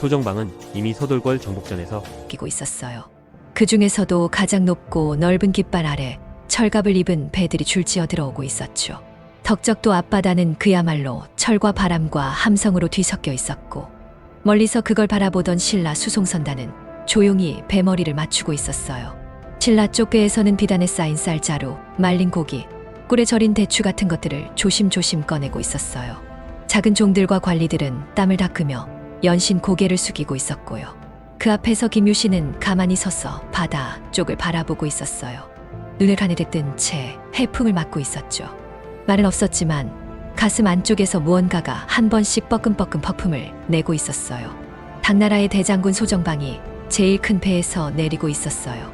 소정방은 이미 서돌궐 정복전에서 끼고 있었어요. 그 중에서도 가장 높고 넓은 깃발 아래 철갑을 입은 배들이 줄지어 들어오고 있었죠. 덕적도 앞바다는 그야말로 철과 바람과 함성으로 뒤섞여 있었고, 멀리서 그걸 바라보던 신라 수송선단은 조용히 배머리를 맞추고 있었어요. 신라 쪽 배에서는 비단에 쌓인 쌀자루, 말린 고기, 꿀에 절인 대추 같은 것들을 조심조심 꺼내고 있었어요. 작은 종들과 관리들은 땀을 닦으며 연신 고개를 숙이고 있었고요. 그 앞에서 김유신은 가만히 서서 바다 쪽을 바라보고 있었어요. 눈을 가늘게 뜬 채 해풍을 맞고 있었죠. 말은 없었지만 가슴 안쪽에서 무언가가 한 번씩 뻐끔뻐끔 퍼품을 내고 있었어요. 당나라의 대장군 소정방이 제일 큰 배에서 내리고 있었어요.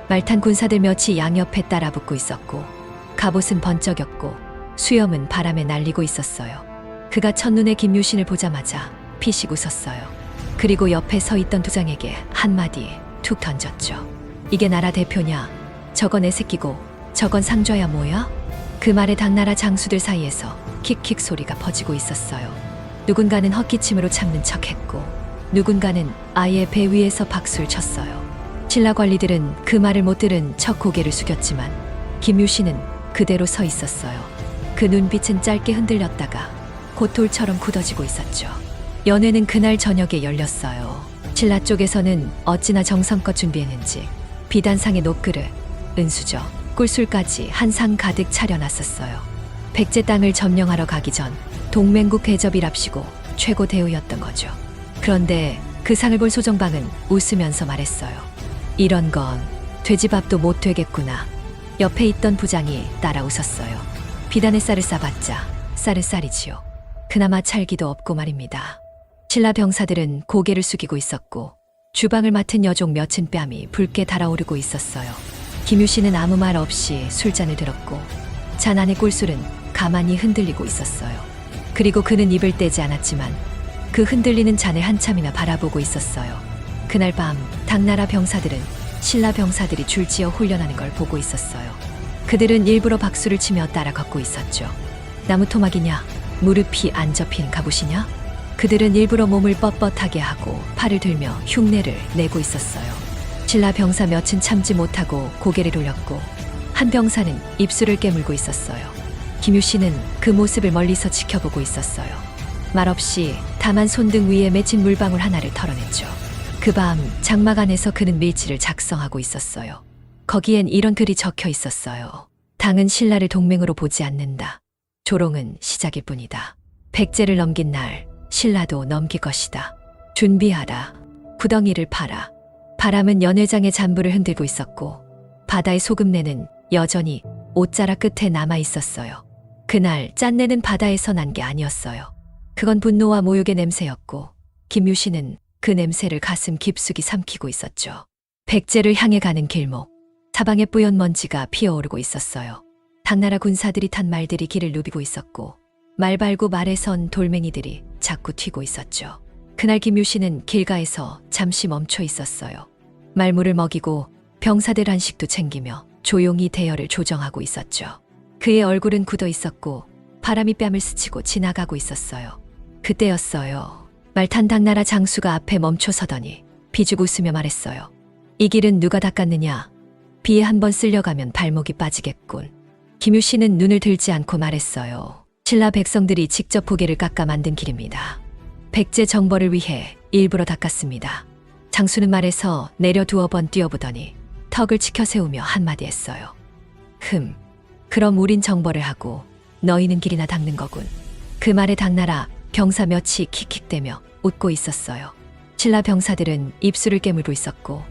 말탄 군사들 몇이 양옆에 따라붙고 있었고, 갑옷은 번쩍였고 수염은 바람에 날리고 있었어요. 그가 첫눈에 김유신을 보자마자 피식 웃었어요. 그리고 옆에 서 있던 도장에게 한마디 툭 던졌죠. 이게 나라 대표냐? 저건 애 새끼고 저건 상좌야 뭐야? 그 말에 당나라 장수들 사이에서 킥킥 소리가 퍼지고 있었어요. 누군가는 헛기침으로 참는 척했고, 누군가는 아예 배 위에서 박수를 쳤어요. 신라 관리들은 그 말을 못 들은 척 고개를 숙였지만 김유신은 그대로 서 있었어요. 그 눈빛은 짧게 흔들렸다가 곧 돌처럼 굳어지고 있었죠. 연회는 그날 저녁에 열렸어요. 신라 쪽에서는 어찌나 정성껏 준비했는지 비단상의 녹그릇, 은수저, 꿀술까지 한 상 가득 차려놨었어요. 백제 땅을 점령하러 가기 전 동맹국 대접이랍시고 최고 대우였던 거죠. 그런데 그 상을 본 소정방은 웃으면서 말했어요. 이런 건 돼지밥도 못 되겠구나. 옆에 있던 부장이 따라 웃었어요. 비단에 쌀을 싸봤자 쌀은 쌀이지요. 그나마 찰기도 없고 말입니다. 신라 병사들은 고개를 숙이고 있었고, 주방을 맡은 여종 몇은 뺨이 붉게 달아오르고 있었어요. 김유신은 아무 말 없이 술잔을 들었고, 잔 안의 꿀술은 가만히 흔들리고 있었어요. 그리고 그는 입을 떼지 않았지만 그 흔들리는 잔을 한참이나 바라보고 있었어요. 그날 밤 당나라 병사들은 신라 병사들이 줄지어 훈련하는 걸 보고 있었어요. 그들은 일부러 박수를 치며 따라 걷고 있었죠. 나무 토막이냐? 무릎이 안 접힌 갑옷이냐? 그들은 일부러 몸을 뻣뻣하게 하고 팔을 들며 흉내를 내고 있었어요. 신라 병사 몇은 참지 못하고 고개를 돌렸고, 한 병사는 입술을 깨물고 있었어요. 김유신은 그 모습을 멀리서 지켜보고 있었어요. 말없이 다만 손등 위에 맺힌 물방울 하나를 털어냈죠. 그 밤 장막 안에서 그는 밀지를 작성하고 있었어요. 거기엔 이런 글이 적혀 있었어요. 당은 신라를 동맹으로 보지 않는다. 조롱은 시작일 뿐이다. 백제를 넘긴 날 신라도 넘길 것이다. 준비하라. 구덩이를 파라. 바람은 연회장의 잔부를 흔들고 있었고, 바다의 소금내는 여전히 옷자락 끝에 남아 있었어요. 그날 짠내는 바다에서 난 게 아니었어요. 그건 분노와 모욕의 냄새였고, 김유신은 그 냄새를 가슴 깊숙이 삼키고 있었죠. 백제를 향해 가는 길목, 사방에 뿌연 먼지가 피어오르고 있었어요. 당나라 군사들이 탄 말들이 길을 누비고 있었고, 말발구 말에 선 돌멩이들이 자꾸 튀고 있었죠. 그날 김유신은 길가에서 잠시 멈춰 있었어요. 말물을 먹이고 병사들 한식도 챙기며 조용히 대열을 조정하고 있었죠. 그의 얼굴은 굳어 있었고 바람이 뺨을 스치고 지나가고 있었어요. 그때였어요. 말탄 당나라 장수가 앞에 멈춰 서더니 비죽 웃으며 말했어요. 이 길은 누가 닦았느냐? 비에 한번 쓸려가면 발목이 빠지겠군. 김유신은 눈을 들지 않고 말했어요. 신라 백성들이 직접 고개를 깎아 만든 길입니다. 백제 정벌을 위해 일부러 닦았습니다. 장수는 말해서 내려 두어 번 뛰어보더니 턱을 치켜 세우며 한마디 했어요. 그럼 우린 정벌을 하고 너희는 길이나 닦는 거군. 그 말에 당나라 병사 몇이 킥킥대며 웃고 있었어요. 신라 병사들은 입술을 깨물고 있었고,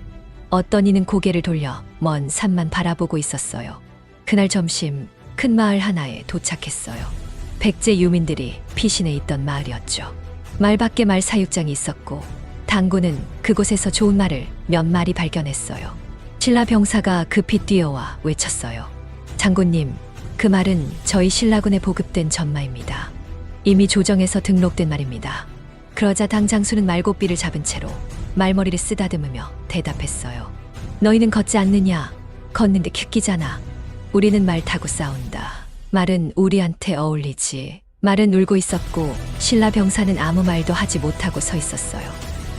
어떤 이는 고개를 돌려 먼 산만 바라보고 있었어요. 그날 점심 큰 마을 하나에 도착했어요. 백제 유민들이 피신해 있던 마을이었죠. 마을 밖에 말 사육장이 있었고, 당군은 그곳에서 좋은 말을 몇 마리 발견했어요. 신라 병사가 급히 뛰어와 외쳤어요. 장군님, 그 말은 저희 신라군에 보급된 전마입니다. 이미 조정에서 등록된 말입니다. 그러자 당 장수는 말고삐를 잡은 채로 말머리를 쓰다듬으며 대답했어요. 너희는 걷지 않느냐? 걷는데 킥기잖아. 우리는 말 타고 싸운다. 말은 우리한테 어울리지. 말은 울고 있었고 신라 병사는 아무 말도 하지 못하고 서 있었어요.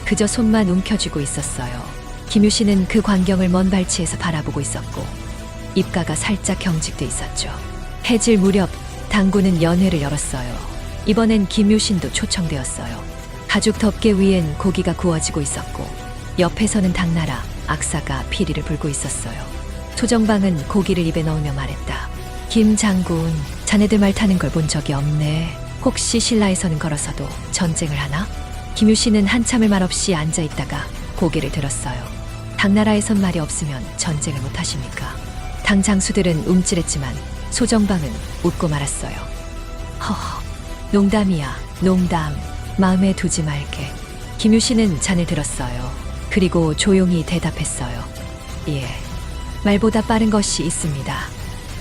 그저 손만 움켜쥐고 있었어요. 김유 씨는 그 광경을 먼 발치에서 바라보고 있었고 입가가 살짝 경직돼 있었죠. 해질 무렵 당구는 연회를 열었어요. 이번엔 김유신도 초청되었어요. 가죽 덮개 위엔 고기가 구워지고 있었고 옆에서는 당나라, 악사가 피리를 불고 있었어요. 소정방은 고기를 입에 넣으며 말했다. 김 장군, 자네들 말 타는 걸 본 적이 없네. 혹시 신라에서는 걸어서도 전쟁을 하나? 김유신은 한참을 말없이 앉아있다가 고개를 들었어요. 당나라에선 말이 없으면 전쟁을 못하십니까? 당 장수들은 움찔했지만 소정방은 웃고 말았어요. 허허, 농담이야, 농담. 마음에 두지 말게. 김유신은 잔을 들었어요. 그리고 조용히 대답했어요. 예, 말보다 빠른 것이 있습니다.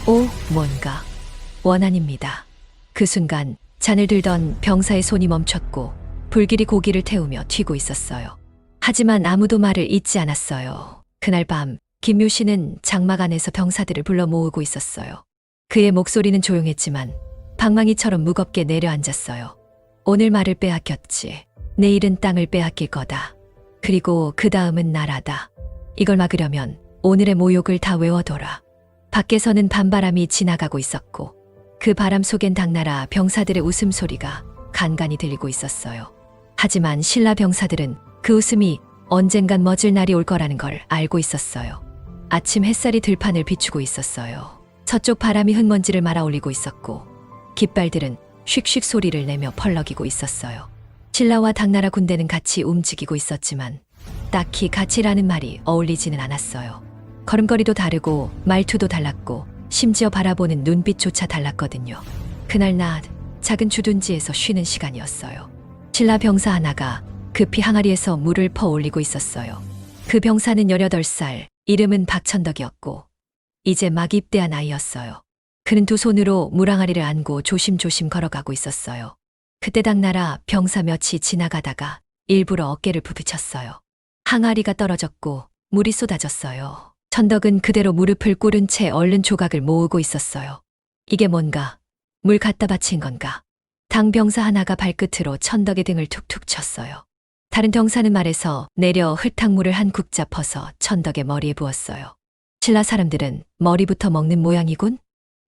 오, 뭔가. 원한입니다. 그 순간 잔을 들던 병사의 손이 멈췄고 불길이 고기를 태우며 튀고 있었어요. 하지만 아무도 말을 잇지 않았어요. 그날 밤 김유신은 장막 안에서 병사들을 불러 모으고 있었어요. 그의 목소리는 조용했지만 방망이처럼 무겁게 내려앉았어요. 오늘 말을 빼앗겼지. 내일은 땅을 빼앗길 거다. 그리고 그 다음은 나라다. 이걸 막으려면 오늘의 모욕을 다 외워둬라. 밖에서는 밤바람이 지나가고 있었고 그 바람 속엔 당나라 병사들의 웃음소리가 간간히 들리고 있었어요. 하지만 신라 병사들은 그 웃음이 언젠간 멎을 날이 올 거라는 걸 알고 있었어요. 아침 햇살이 들판을 비추고 있었어요. 서쪽 바람이 흙먼지를 말아올리고 있었고 깃발들은 슉슉 소리를 내며 펄럭이고 있었어요. 신라와 당나라 군대는 같이 움직이고 있었지만 딱히 같이라는 말이 어울리지는 않았어요. 걸음걸이도 다르고 말투도 달랐고 심지어 바라보는 눈빛조차 달랐거든요. 그날 낮 작은 주둔지에서 쉬는 시간이었어요. 신라 병사 하나가 급히 항아리에서 물을 퍼올리고 있었어요. 그 병사는 18살, 이름은 박천덕이었고 이제 막 입대한 아이였어요. 그는 두 손으로 물항아리를 안고 조심조심 걸어가고 있었어요. 그때 당나라 병사 몇이 지나가다가 일부러 어깨를 부딪혔어요. 항아리가 떨어졌고 물이 쏟아졌어요. 천덕은 그대로 무릎을 꿇은 채 얼른 조각을 모으고 있었어요. 이게 뭔가? 물 갖다 바친 건가? 당 병사 하나가 발끝으로 천덕의 등을 툭툭 쳤어요. 다른 병사는 말에서 내려 흙탕물을 한 국자 퍼서 천덕의 머리에 부었어요. 신라 사람들은 머리부터 먹는 모양이군?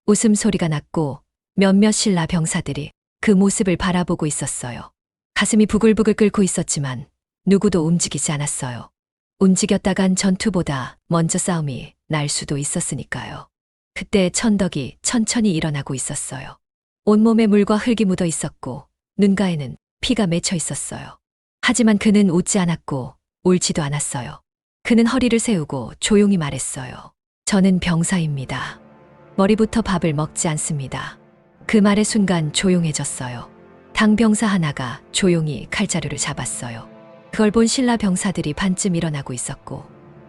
웃음소리가 났고 몇몇 신라 병사들이 그 모습을 바라보고 있었어요. 가슴이 부글부글 끓고 있었지만 누구도 움직이지 않았어요. 움직였다간 전투보다 먼저 싸움이 날 수도 있었으니까요. 그때 천덕이 천천히 일어나고 있었어요. 온몸에 물과 흙이 묻어 있었고 눈가에는 피가 맺혀 있었어요. 하지만 그는 웃지 않았고 울지도 않았어요. 그는 허리를 세우고 조용히 말했어요. 저는 병사입니다. 머리부터 밥을 먹지 않습니다. 그 말의 순간 조용해졌어요. 당 병사 하나가 조용히 칼자루를 잡았어요. 그걸 본 신라 병사들이 반쯤 일어나고 있었고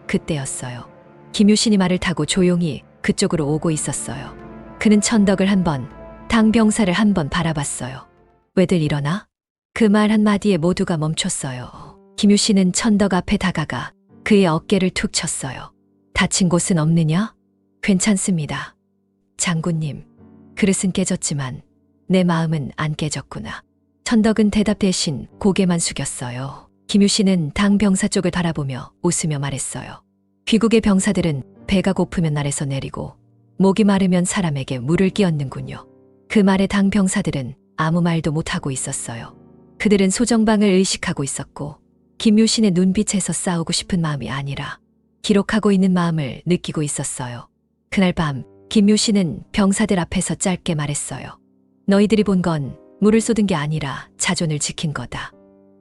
그때였어요. 김유신이 말을 타고 조용히 그쪽으로 오고 있었어요. 그는 천덕을 한 번, 당 병사를 한 번 바라봤어요. 왜들 일어나? 그 말 한마디에 모두가 멈췄어요. 김유신은 천덕 앞에 다가가 그의 어깨를 툭 쳤어요. 다친 곳은 없느냐? 괜찮습니다. 장군님, 그릇은 깨졌지만 내 마음은 안 깨졌구나. 천덕은 대답 대신 고개만 숙였어요. 김유신은 당 병사 쪽을 바라보며 웃으며 말했어요. 귀국의 병사들은 배가 고프면 날에서 내리고 목이 마르면 사람에게 물을 끼얹는군요. 그 말에 당 병사들은 아무 말도 못하고 있었어요. 그들은 소정방을 의식하고 있었고 김유신의 눈빛에서 싸우고 싶은 마음이 아니라 기록하고 있는 마음을 느끼고 있었어요. 그날 밤 김유신은 병사들 앞에서 짧게 말했어요. 너희들이 본 건 물을 쏟은 게 아니라 자존을 지킨 거다.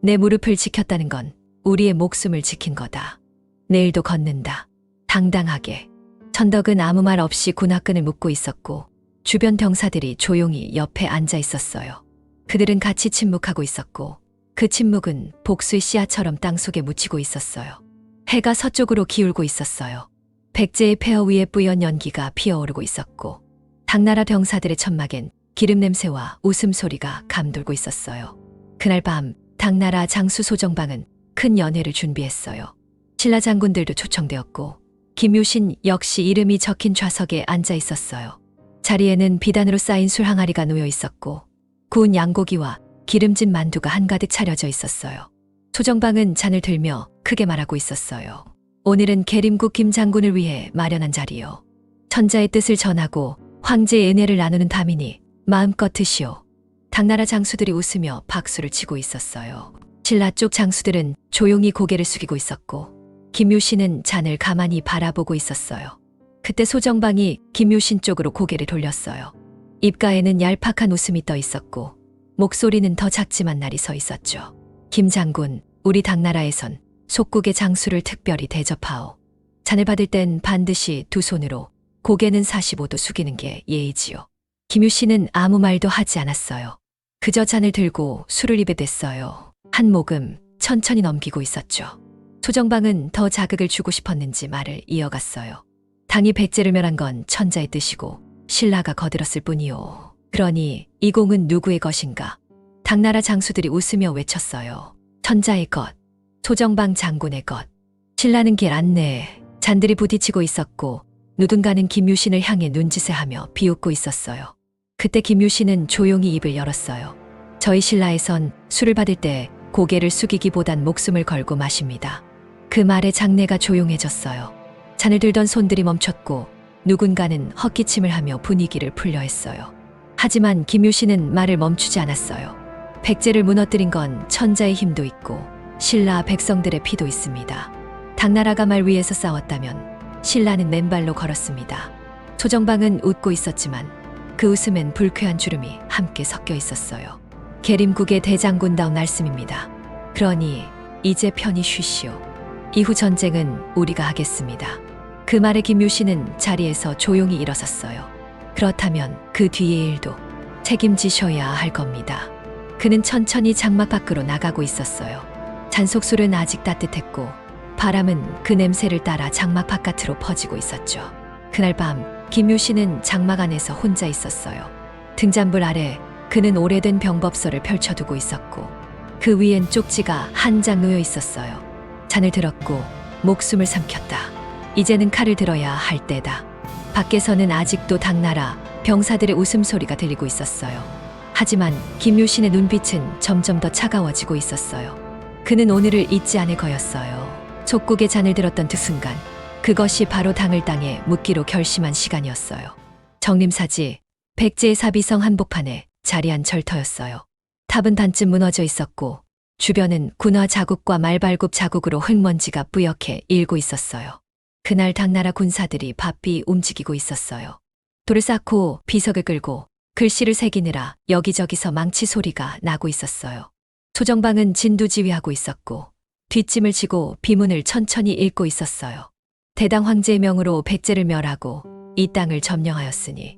내 무릎을 지켰다는 건 우리의 목숨을 지킨 거다. 내일도 걷는다. 당당하게. 천덕은 아무 말 없이 군화끈을 묶고 있었고 주변 병사들이 조용히 옆에 앉아 있었어요. 그들은 같이 침묵하고 있었고 그 침묵은 복수의 씨앗처럼 땅속에 묻히고 있었어요. 해가 서쪽으로 기울고 있었어요. 백제의 폐허 위에 뿌연 연기가 피어오르고 있었고 당나라 병사들의 천막엔 기름 냄새와 웃음소리가 감돌고 있었어요. 그날 밤 당나라 장수 소정방은 큰 연회를 준비했어요. 신라 장군들도 초청되었고 김유신 역시 이름이 적힌 좌석에 앉아 있었어요. 자리에는 비단으로 쌓인 술 항아리가 놓여 있었고 구운 양고기와 기름진 만두가 한가득 차려져 있었어요. 소정방은 잔을 들며 크게 말하고 있었어요. 오늘은 계림국 김 장군을 위해 마련한 자리요. 천자의 뜻을 전하고 황제의 은혜를 나누는 담이니 마음껏 드시오. 당나라 장수들이 웃으며 박수를 치고 있었어요. 신라 쪽 장수들은 조용히 고개를 숙이고 있었고 김유신은 잔을 가만히 바라보고 있었어요. 그때 소정방이 김유신 쪽으로 고개를 돌렸어요. 입가에는 얄팍한 웃음이 떠 있었고 목소리는 더 작지만 날이 서 있었죠. 김 장군, 우리 당나라에선 속국의 장수를 특별히 대접하오. 잔을 받을 땐 반드시 두 손으로 고개는 45도 숙이는 게 예의지요. 김유신은 아무 말도 하지 않았어요. 그저 잔을 들고 술을 입에 댔어요. 한 모금 천천히 넘기고 있었죠. 소정방은 더 자극을 주고 싶었는지 말을 이어갔어요. 당이 백제를 멸한 건 천자의 뜻이고 신라가 거들었을 뿐이오. 그러니 이 공은 누구의 것인가? 당나라 장수들이 웃으며 외쳤어요. 천자의 것, 소정방 장군의 것. 신라는 길 안내. 잔들이 부딪히고 있었고 누군가는 김유신을 향해 눈짓을 하며 비웃고 있었어요. 그때 김유신은 조용히 입을 열었어요. 저희 신라에선 술을 받을 때 고개를 숙이기보단 목숨을 걸고 마십니다. 그 말에 장내가 조용해졌어요. 잔을 들던 손들이 멈췄고 누군가는 헛기침을 하며 분위기를 풀려 했어요. 하지만 김유신은 말을 멈추지 않았어요. 백제를 무너뜨린 건 천자의 힘도 있고 신라 백성들의 피도 있습니다. 당나라가 말 위에서 싸웠다면 신라는 맨발로 걸었습니다. 소정방은 웃고 있었지만 그 웃음엔 불쾌한 주름이 함께 섞여 있었어요. 계림국의 대장군다운 말씀입니다. 그러니 이제 편히 쉬시오. 이후 전쟁은 우리가 하겠습니다. 그 말에 김유신은 자리에서 조용히 일어섰어요. 그렇다면 그 뒤의 일도 책임지셔야 할 겁니다. 그는 천천히 장막 밖으로 나가고 있었어요. 잔속술은 아직 따뜻했고 바람은 그 냄새를 따라 장막 바깥으로 퍼지고 있었죠. 그날 밤 김유신은 장막 안에서 혼자 있었어요. 등잔불 아래 그는 오래된 병법서를 펼쳐두고 있었고 그 위엔 쪽지가 한 장 놓여 있었어요. 잔을 들었고 목숨을 삼켰다. 이제는 칼을 들어야 할 때다. 밖에서는 아직도 당나라 병사들의 웃음소리가 들리고 있었어요. 하지만 김유신의 눈빛은 점점 더 차가워지고 있었어요. 그는 오늘을 잊지 않을 거였어요. 촉국의 잔을 들었던 그 순간 그것이 바로 당을 땅에 묻기로 결심한 시간이었어요. 정림사지 백제의 사비성 한복판에 자리한 절터였어요. 탑은 단쯤 무너져 있었고 주변은 군화 자국과 말발굽 자국으로 흙먼지가 뿌옇게 일고 있었어요. 그날 당나라 군사들이 바삐 움직이고 있었어요. 돌을 쌓고 비석을 끌고 글씨를 새기느라 여기저기서 망치 소리가 나고 있었어요. 소정방은 진두지휘하고 있었고 뒷짐을 지고 비문을 천천히 읽고 있었어요. 대당 황제의 명으로 백제를 멸하고 이 땅을 점령하였으니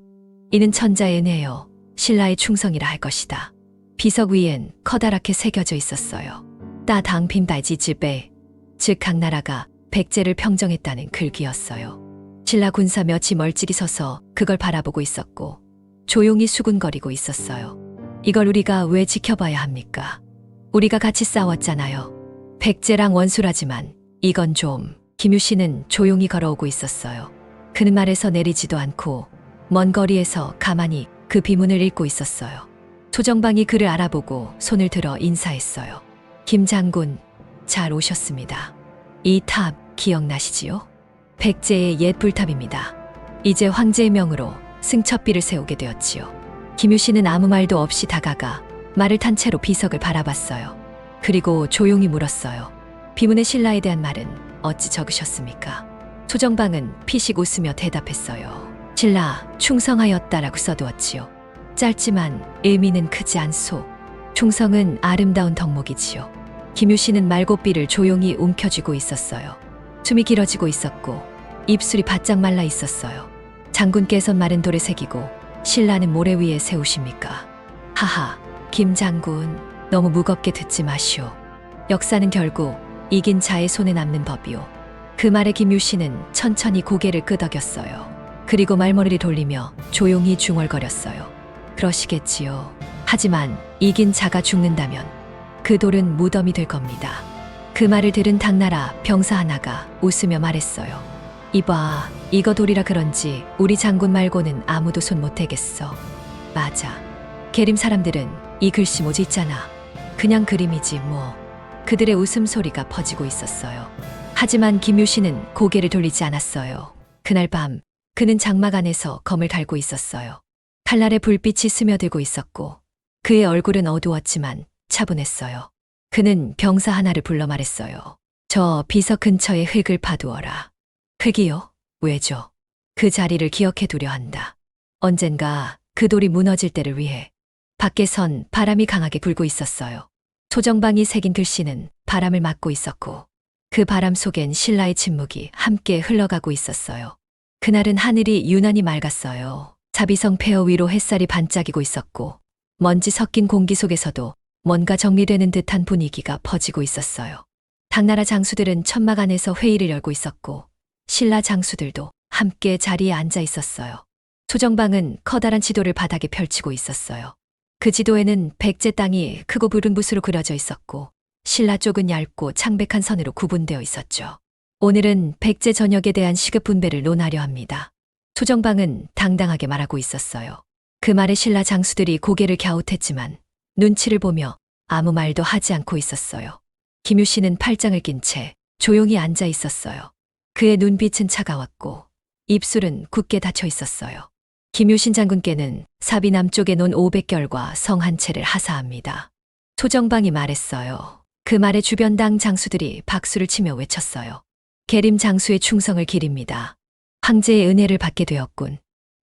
이는 천자의 은혜요 신라의 충성이라 할 것이다. 비석 위엔 커다랗게 새겨져 있었어요. 따 당핀다이지 즈베, 즉 당나라가 백제를 평정했다는 글귀였어요. 신라 군사 몇이 멀찍이 서서 그걸 바라보고 있었고 조용히 수군거리고 있었어요. 이걸 우리가 왜 지켜봐야 합니까? 우리가 같이 싸웠잖아요. 백제랑 원수라지만 이건 좀... 김유신은 조용히 걸어오고 있었어요. 그는 말에서 내리지도 않고 먼 거리에서 가만히 그 비문을 읽고 있었어요. 소정방이 그를 알아보고 손을 들어 인사했어요. 김 장군, 잘 오셨습니다. 이 탑 기억나시지요? 백제의 옛 불탑입니다. 이제 황제의 명으로 승첩비를 세우게 되었지요. 김유신은 아무 말도 없이 다가가 말을 탄 채로 비석을 바라봤어요. 그리고 조용히 물었어요. 비문의 신라에 대한 말은 어찌 적으셨습니까? 소정방은 피식 웃으며 대답했어요. 신라 충성하였다라고 써두었지요. 짧지만 의미는 크지 않소. 충성은 아름다운 덕목이지요. 김유신은 말고삐를 조용히 움켜쥐고 있었어요. 숨이 길어지고 있었고 입술이 바짝 말라 있었어요. 장군께선 마른 돌에 새기고 신라는 모래 위에 세우십니까? 하하, 김 장군, 너무 무겁게 듣지 마시오. 역사는 결국 이긴 자의 손에 남는 법이오. 그 말에 김유신은 천천히 고개를 끄덕였어요. 그리고 말머리를 돌리며 조용히 중얼거렸어요. 그러시겠지요. 하지만 이긴 자가 죽는다면 그 돌은 무덤이 될 겁니다. 그 말을 들은 당나라 병사 하나가 웃으며 말했어요. 이봐, 이거 돌이라 그런지 우리 장군 말고는 아무도 손 못 대겠어. 맞아. 계림 사람들은 이 글씨 뭐지 있잖아. 그냥 그림이지 뭐. 그들의 웃음소리가 퍼지고 있었어요. 하지만 김유신은 고개를 돌리지 않았어요. 그날 밤 그는 장막 안에서 검을 갈고 있었어요. 칼날에 불빛이 스며들고 있었고 그의 얼굴은 어두웠지만 차분했어요. 그는 병사 하나를 불러 말했어요. 저 비석 근처에 흙을 파두어라. 흙이요? 왜죠? 그 자리를 기억해 두려 한다. 언젠가 그 돌이 무너질 때를 위해. 밖에선 바람이 강하게 불고 있었어요. 소정방이 새긴 글씨는 바람을 막고 있었고 그 바람 속엔 신라의 침묵이 함께 흘러가고 있었어요. 그날은 하늘이 유난히 맑았어요. 자비성 폐허 위로 햇살이 반짝이고 있었고 먼지 섞인 공기 속에서도 뭔가 정리되는 듯한 분위기가 퍼지고 있었어요. 당나라 장수들은 천막 안에서 회의를 열고 있었고 신라 장수들도 함께 자리에 앉아 있었어요. 소정방은 커다란 지도를 바닥에 펼치고 있었어요. 그 지도에는 백제 땅이 크고 붉은 붓으로 그려져 있었고 신라 쪽은 얇고 창백한 선으로 구분되어 있었죠. 오늘은 백제 전역에 대한 시급 분배를 논하려 합니다. 소정방은 당당하게 말하고 있었어요. 그 말에 신라 장수들이 고개를 갸웃했지만 눈치를 보며 아무 말도 하지 않고 있었어요. 김유신은 팔짱을 낀 채 조용히 앉아 있었어요. 그의 눈빛은 차가웠고 입술은 굳게 닫혀 있었어요. 김유신 장군께는 사비 남쪽에 논 500결과 성 한 채를 하사합니다. 소정방이 말했어요. 그 말에 주변 당 장수들이 박수를 치며 외쳤어요. 계림 장수의 충성을 기립니다. 황제의 은혜를 받게 되었군.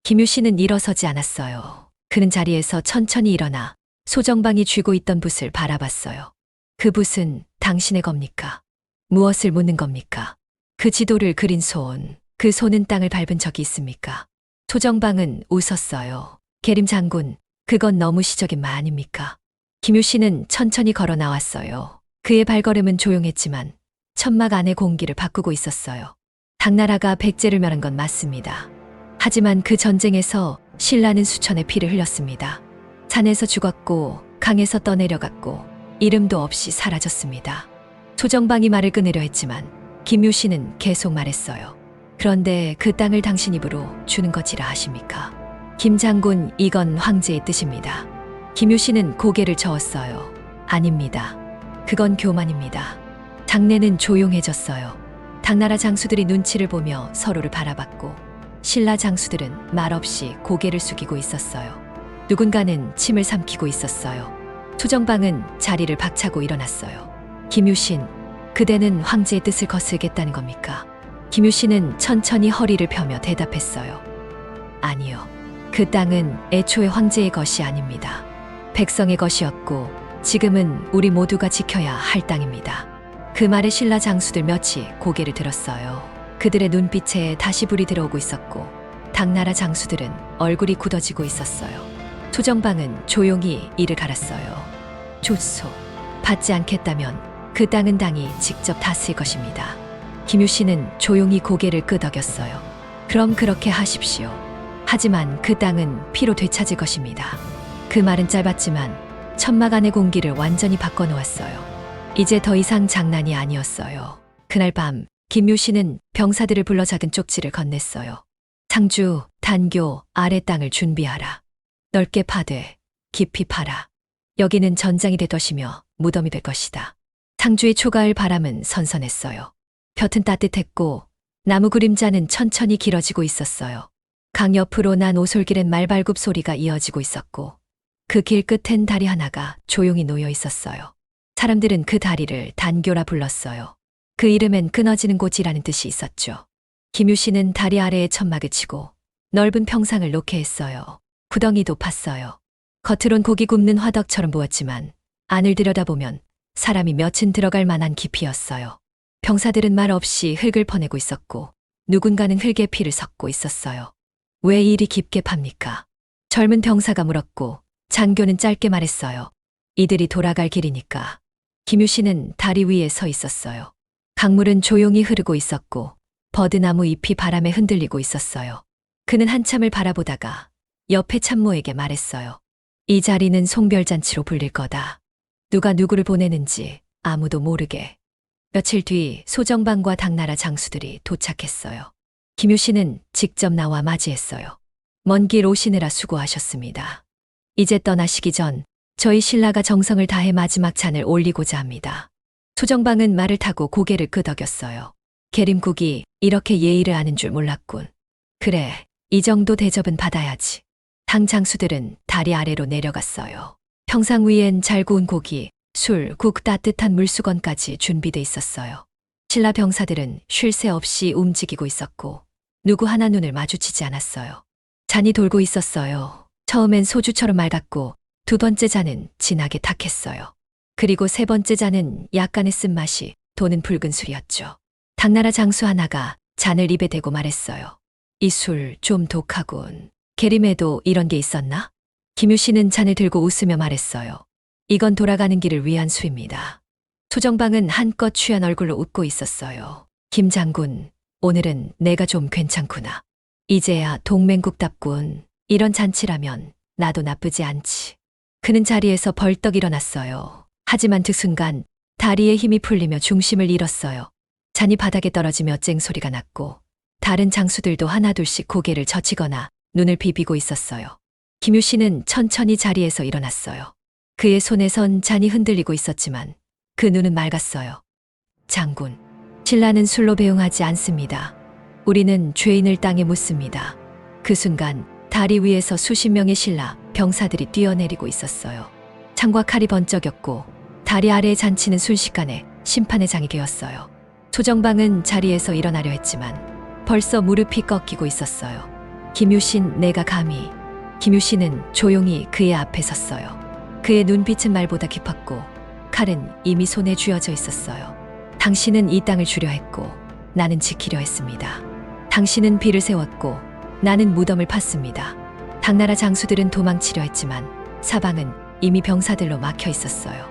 김유신은 일어서지 않았어요. 그는 자리에서 천천히 일어나 소정방이 쥐고 있던 붓을 바라봤어요. 그 붓은 당신의 겁니까? 무엇을 묻는 겁니까? 그 지도를 그린 손, 그 손은 땅을 밟은 적이 있습니까? 소정방은 웃었어요. 계림 장군, 그건 너무 시적인 말 아닙니까? 김유신은 천천히 걸어 나왔어요. 그의 발걸음은 조용했지만 천막 안의 공기를 바꾸고 있었어요. 당나라가 백제를 멸한 건 맞습니다. 하지만 그 전쟁에서 신라는 수천의 피를 흘렸습니다. 산에서 죽었고 강에서 떠내려갔고 이름도 없이 사라졌습니다. 소정방이 말을 끊으려 했지만 김유신은 계속 말했어요. 그런데 그 땅을 당신 입으로 주는 것이라 하십니까? 김 장군, 이건 황제의 뜻입니다. 김유신은 고개를 저었어요. 아닙니다. 그건 교만입니다. 장내는 조용해졌어요. 당나라 장수들이 눈치를 보며 서로를 바라봤고 신라 장수들은 말없이 고개를 숙이고 있었어요. 누군가는 침을 삼키고 있었어요. 소정방은 자리를 박차고 일어났어요. 김유신, 그대는 황제의 뜻을 거스르겠다는 겁니까? 김유신은 천천히 허리를 펴며 대답했어요. 아니요. 그 땅은 애초에 황제의 것이 아닙니다. 백성의 것이었고 지금은 우리 모두가 지켜야 할 땅입니다. 그 말에 신라 장수들 몇이 고개를 들었어요. 그들의 눈빛에 다시 불이 들어오고 있었고 당나라 장수들은 얼굴이 굳어지고 있었어요. 소정방은 조용히 이를 갈았어요. 좋소. 받지 않겠다면 그 땅은 당이 직접 다스릴 것입니다. 김유신은 조용히 고개를 끄덕였어요. 그럼 그렇게 하십시오. 하지만 그 땅은 피로 되찾을 것입니다. 그 말은 짧았지만 천막 안의 공기를 완전히 바꿔놓았어요. 이제 더 이상 장난이 아니었어요. 그날 밤 김유신은 병사들을 불러 작은 쪽지를 건넸어요. 상주, 단교, 아래 땅을 준비하라. 넓게 파되 깊이 파라. 여기는 전장이 될 것이며 무덤이 될 것이다. 상주의 초가을 바람은 선선했어요. 볕은 따뜻했고 나무 그림자는 천천히 길어지고 있었어요. 강 옆으로 난 오솔길엔 말발굽 소리가 이어지고 있었고 그 길 끝엔 다리 하나가 조용히 놓여 있었어요. 사람들은 그 다리를 단교라 불렀어요. 그 이름엔 끊어지는 곳이라는 뜻이 있었죠. 김유신은 다리 아래에 천막을 치고 넓은 평상을 놓게 했어요. 구덩이도 팠어요. 겉으론 고기 굽는 화덕처럼 보였지만 안을 들여다보면 사람이 몇은 들어갈 만한 깊이였어요. 병사들은 말 없이 흙을 퍼내고 있었고 누군가는 흙에 피를 섞고 있었어요. 왜 이리 깊게 팝니까? 젊은 병사가 물었고 장교는 짧게 말했어요. 이들이 돌아갈 길이니까. 김유신은 다리 위에 서 있었어요. 강물은 조용히 흐르고 있었고 버드나무 잎이 바람에 흔들리고 있었어요. 그는 한참을 바라보다가 옆에 참모에게 말했어요. 이 자리는 송별잔치로 불릴 거다. 누가 누구를 보내는지 아무도 모르게. 며칠 뒤 소정방과 당나라 장수들이 도착했어요. 김유신은 직접 나와 맞이했어요. 먼 길 오시느라 수고하셨습니다. 이제 떠나시기 전 저희 신라가 정성을 다해 마지막 잔을 올리고자 합니다. 소정방은 말을 타고 고개를 끄덕였어요. 계림국이 이렇게 예의를 아는 줄 몰랐군. 그래, 이 정도 대접은 받아야지. 당 장수들은 다리 아래로 내려갔어요. 평상 위엔 잘 구운 고기, 술, 국, 따뜻한 물수건까지 준비돼 있었어요. 신라 병사들은 쉴 새 없이 움직이고 있었고 누구 하나 눈을 마주치지 않았어요. 잔이 돌고 있었어요. 처음엔 소주처럼 맑았고 두 번째 잔은 진하게 탁했어요. 그리고 세 번째 잔은 약간의 쓴맛이 도는 붉은 술이었죠. 당나라 장수 하나가 잔을 입에 대고 말했어요. 이 술 좀 독하군. 계림에도 이런 게 있었나? 김유 씨는 잔을 들고 웃으며 말했어요. 이건 돌아가는 길을 위한 수입니다. 소정방은 한껏 취한 얼굴로 웃고 있었어요. 김 장군, 오늘은 내가 좀 괜찮구나. 이제야 동맹국답군. 이런 잔치라면 나도 나쁘지 않지. 그는 자리에서 벌떡 일어났어요. 하지만 그 순간 다리에 힘이 풀리며 중심을 잃었어요. 잔이 바닥에 떨어지며 쨍 소리가 났고 다른 장수들도 하나둘씩 고개를 젖히거나 눈을 비비고 있었어요. 김유 씨는 천천히 자리에서 일어났어요. 그의 손에선 잔이 흔들리고 있었지만 그 눈은 맑았어요. 장군, 신라는 술로 배웅하지 않습니다. 우리는 죄인을 땅에 묻습니다. 그 순간 다리 위에서 수십 명의 신라 병사들이 뛰어내리고 있었어요. 창과 칼이 번쩍였고 다리 아래에 잔치는 순식간에 심판의 장이 되었어요. 소정방은 자리에서 일어나려 했지만 벌써 무릎이 꺾이고 있었어요. 김유신, 내가 감히. 김유신은 조용히 그의 앞에 섰어요. 그의 눈빛은 말보다 깊었고 칼은 이미 손에 쥐어져 있었어요. 당신은 이 땅을 주려 했고 나는 지키려 했습니다. 당신은 비를 세웠고 나는 무덤을 팠습니다. 당나라 장수들은 도망치려 했지만 사방은 이미 병사들로 막혀 있었어요.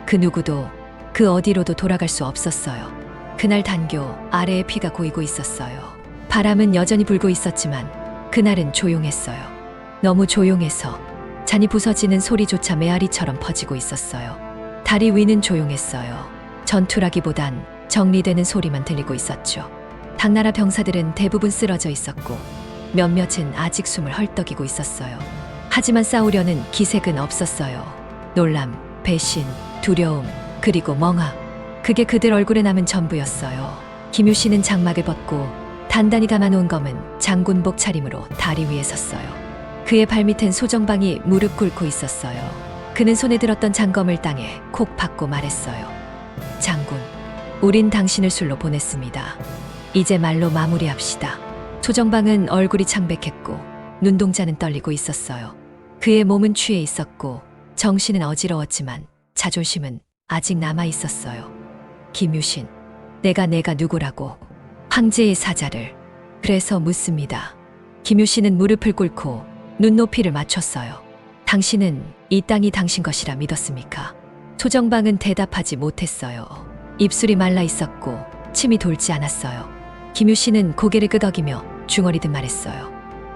그 누구도 그 어디로도 돌아갈 수 없었어요. 그날 단교 아래에 피가 고이고 있었어요. 바람은 여전히 불고 있었지만 그날은 조용했어요. 너무 조용해서 잔이 부서지는 소리조차 메아리처럼 퍼지고 있었어요. 다리 위는 조용했어요. 전투라기보단 정리되는 소리만 들리고 있었죠. 당나라 병사들은 대부분 쓰러져 있었고 몇몇은 아직 숨을 헐떡이고 있었어요. 하지만 싸우려는 기색은 없었어요. 놀람, 배신, 두려움, 그리고 멍함. 그게 그들 얼굴에 남은 전부였어요. 김유 씨는 장막을 벗고 단단히 감아놓은 검은 장군복 차림으로 다리 위에 섰어요. 그의 발밑엔 소정방이 무릎 꿇고 있었어요. 그는 손에 들었던 장검을 땅에 콕 박고 말했어요. 장군, 우린 당신을 술로 보냈습니다. 이제 말로 마무리합시다. 소정방은 얼굴이 창백했고 눈동자는 떨리고 있었어요. 그의 몸은 취해 있었고 정신은 어지러웠지만 자존심은 아직 남아 있었어요. 김유신, 내가 누구라고? 황제의 사자를. 그래서 묻습니다. 김유신은 무릎을 꿇고 눈높이를 맞췄어요. 당신은 이 땅이 당신 것이라 믿었습니까? 소정방은 대답하지 못했어요. 입술이 말라 있었고 침이 돌지 않았어요. 김유신은 고개를 끄덕이며 중얼이듯 말했어요.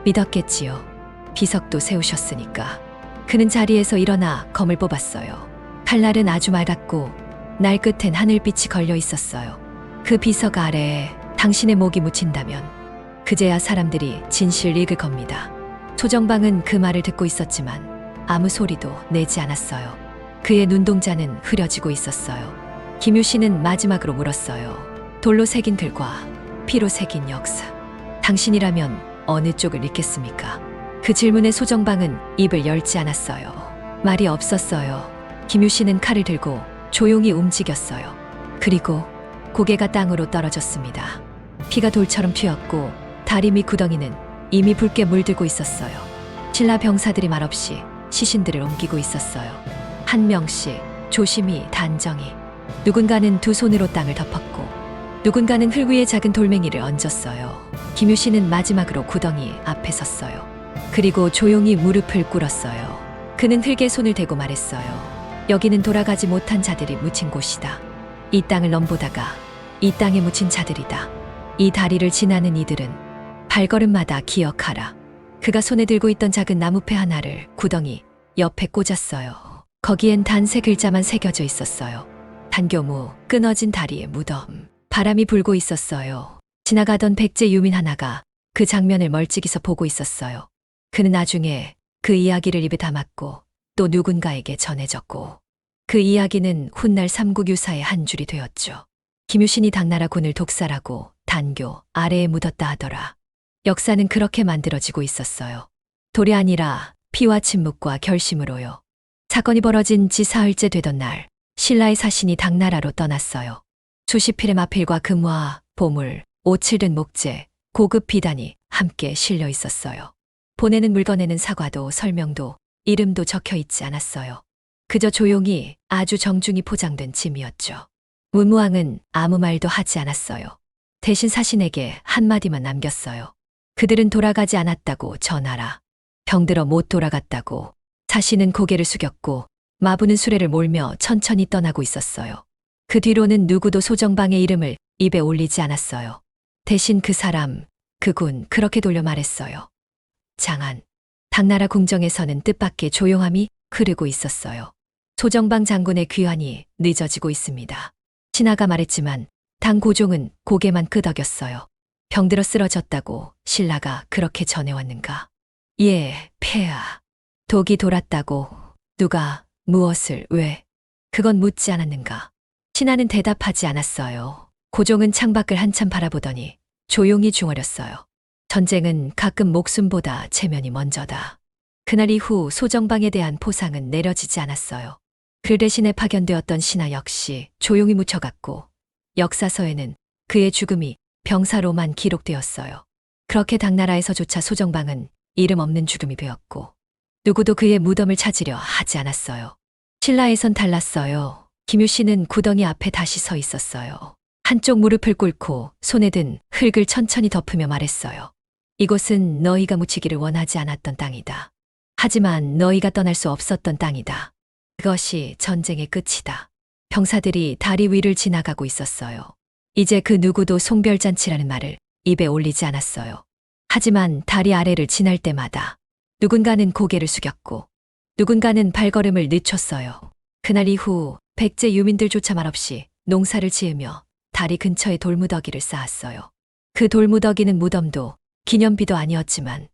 믿었겠지요. 비석도 세우셨으니까. 그는 자리에서 일어나 검을 뽑았어요. 칼날은 아주 맑았고 날 끝엔 하늘빛이 걸려 있었어요. 그 비석 아래에 당신의 목이 묻힌다면 그제야 사람들이 진실을 읽을 겁니다. 소정방은 그 말을 듣고 있었지만 아무 소리도 내지 않았어요. 그의 눈동자는 흐려지고 있었어요. 김유신은 마지막으로 물었어요. 돌로 새긴 글과 피로 새긴 역사. 당신이라면 어느 쪽을 읽겠습니까? 그 질문에 소정방은 입을 열지 않았어요. 말이 없었어요. 김유신은 칼을 들고 조용히 움직였어요. 그리고 고개가 땅으로 떨어졌습니다. 피가 돌처럼 튀었고 다리 밑 구덩이는 이미 붉게 물들고 있었어요. 신라 병사들이 말없이 시신들을 옮기고 있었어요. 한 명씩 조심히 단정히. 누군가는 두 손으로 땅을 덮었고 누군가는 흙 위에 작은 돌멩이를 얹었어요. 김유신은 마지막으로 구덩이 앞에 섰어요. 그리고 조용히 무릎을 꿇었어요. 그는 흙에 손을 대고 말했어요. 여기는 돌아가지 못한 자들이 묻힌 곳이다. 이 땅을 넘보다가 이 땅에 묻힌 자들이다. 이 다리를 지나는 이들은 발걸음마다 기억하라. 그가 손에 들고 있던 작은 나무패 하나를 구덩이 옆에 꽂았어요. 거기엔 단 세 글자만 새겨져 있었어요. 단교무, 끊어진 다리의 무덤. 바람이 불고 있었어요. 지나가던 백제 유민 하나가 그 장면을 멀찍이서 보고 있었어요. 그는 나중에 그 이야기를 입에 담았고 또 누군가에게 전해졌고 그 이야기는 훗날 삼국유사의 한 줄이 되었죠. 김유신이 당나라 군을 독살하고 단교 아래에 묻었다 하더라. 역사는 그렇게 만들어지고 있었어요. 돌이 아니라 피와 침묵과 결심으로요. 사건이 벌어진 지 사흘째 되던 날, 신라의 사신이 당나라로 떠났어요. 수십 필의 마필과 금화, 보물, 옷을 든 목재, 고급 비단이 함께 실려 있었어요. 보내는 물건에는 사과도 설명도 이름도 적혀 있지 않았어요. 그저 조용히 아주 정중히 포장된 짐이었죠. 문무왕은 아무 말도 하지 않았어요. 대신 사신에게 한마디만 남겼어요. 그들은 돌아가지 않았다고 전하라. 병들어 못 돌아갔다고. 사신은 고개를 숙였고 마부는 수레를 몰며 천천히 떠나고 있었어요. 그 뒤로는 누구도 소정방의 이름을 입에 올리지 않았어요. 대신 그 사람, 그 군 그렇게 돌려 말했어요. 장안. 당나라 궁정에서는 뜻밖의 조용함이 흐르고 있었어요. 소정방 장군의 귀환이 늦어지고 있습니다. 신하가 말했지만 당 고종은 고개만 끄덕였어요. 병들어 쓰러졌다고 신라가 그렇게 전해왔는가? 예, 폐하. 독이 돌았다고. 누가, 무엇을, 왜? 그건 묻지 않았는가? 신하는 대답하지 않았어요. 고종은 창밖을 한참 바라보더니 조용히 중얼였어요. 전쟁은 가끔 목숨보다 체면이 먼저다. 그날 이후 소정방에 대한 포상은 내려지지 않았어요. 그 대신에 파견되었던 신하 역시 조용히 묻혀갔고 역사서에는 그의 죽음이 병사로만 기록되었어요. 그렇게 당나라에서조차 소정방은 이름 없는 죽음이 되었고 누구도 그의 무덤을 찾으려 하지 않았어요. 신라에선 달랐어요. 김유신은 구덩이 앞에 다시 서 있었어요. 한쪽 무릎을 꿇고 손에 든 흙을 천천히 덮으며 말했어요. 이곳은 너희가 묻히기를 원하지 않았던 땅이다. 하지만 너희가 떠날 수 없었던 땅이다. 그것이 전쟁의 끝이다. 병사들이 다리 위를 지나가고 있었어요. 이제 그 누구도 송별잔치라는 말을 입에 올리지 않았어요. 하지만 다리 아래를 지날 때마다 누군가는 고개를 숙였고 누군가는 발걸음을 늦췄어요. 그날 이후 백제 유민들조차 말없이 농사를 지으며 다리 근처에 돌무더기를 쌓았어요. 그 돌무더기는 무덤도 기념비도 아니었지만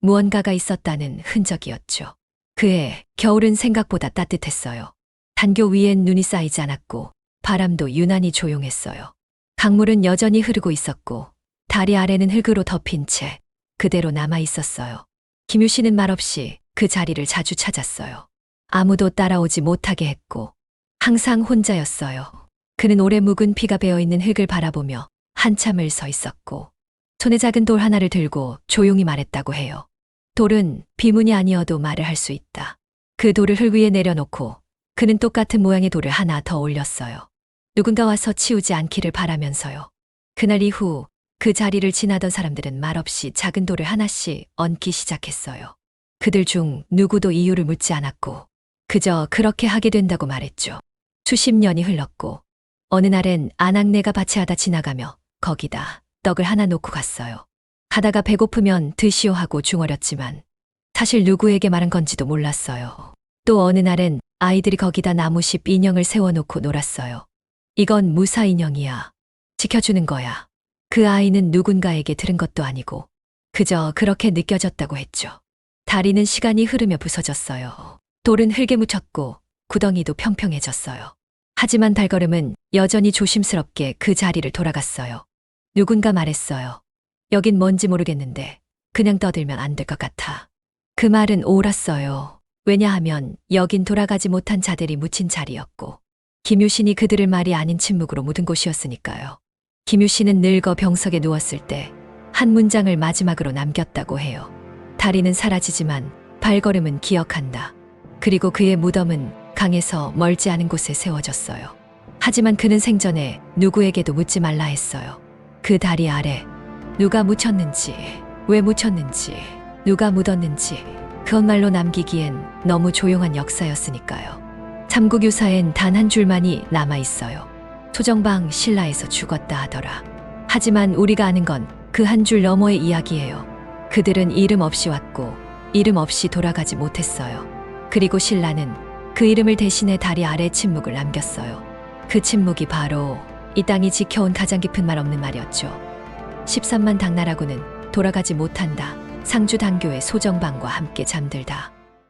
무언가가 있었다는 흔적이었죠. 그해 겨울은 생각보다 따뜻했어요. 단교 위엔 눈이 쌓이지 않았고 바람도 유난히 조용했어요. 강물은 여전히 흐르고 있었고 다리 아래는 흙으로 덮인 채 그대로 남아 있었어요. 김유신은 말없이 그 자리를 자주 찾았어요. 아무도 따라오지 못하게 했고 항상 혼자였어요. 그는 오래 묵은 피가 배어있는 흙을 바라보며 한참을 서 있었고 손에 작은 돌 하나를 들고 조용히 말했다고 해요. 돌은 비문이 아니어도 말을 할 수 있다. 그 돌을 흙 위에 내려놓고 그는 똑같은 모양의 돌을 하나 더 올렸어요. 누군가 와서 치우지 않기를 바라면서요. 그날 이후 그 자리를 지나던 사람들은 말없이 작은 돌을 하나씩 얹기 시작했어요. 그들 중 누구도 이유를 묻지 않았고 그저 그렇게 하게 된다고 말했죠. 수십 년이 흘렀고 어느 날엔 아낙네가 밭에 지나가며 거기다 떡을 하나 놓고 갔어요. 가다가 배고프면 드시오 하고 중얼였지만 사실 누구에게 말한 건지도 몰랐어요. 또 어느 날엔 아이들이 거기다 나무십 인형을 세워놓고 놀았어요. 이건 무사 인형이야. 지켜주는 거야. 그 아이는 누군가에게 들은 것도 아니고 그저 그렇게 느껴졌다고 했죠. 다리는 시간이 흐르며 부서졌어요. 돌은 흙에 묻혔고 구덩이도 평평해졌어요. 하지만 발걸음은 여전히 조심스럽게 그 자리를 돌아갔어요. 누군가 말했어요. 여긴 뭔지 모르겠는데 그냥 떠들면 안 될 것 같아. 그 말은 옳았어요. 왜냐하면 여긴 돌아가지 못한 자들이 묻힌 자리였고 김유신이 그들을 말이 아닌 침묵으로 묻은 곳이었으니까요. 김유신은 늙어 병석에 누웠을 때 한 문장을 마지막으로 남겼다고 해요. 다리는 사라지지만 발걸음은 기억한다. 그리고 그의 무덤은 강에서 멀지 않은 곳에 세워졌어요. 하지만 그는 생전에 누구에게도 묻지 말라 했어요. 그 다리 아래 누가 묻혔는지, 왜 묻혔는지, 누가 묻었는지 그것 말로 남기기엔 너무 조용한 역사였으니까요. 삼국유사엔 단 한 줄만이 남아 있어요. 소정방 신라에서 죽었다 하더라. 하지만 우리가 아는 건 그 한 줄 너머의 이야기예요. 그들은 이름 없이 왔고 이름 없이 돌아가지 못했어요. 그리고 신라는 그 이름을 대신해 다리 아래 침묵을 남겼어요. 그 침묵이 바로 이 땅이 지켜온 가장 깊은 말 없는 말이었죠. 13만 당나라군은 돌아가지 못한다. 상주 단교의 소정방과 함께 잠들다.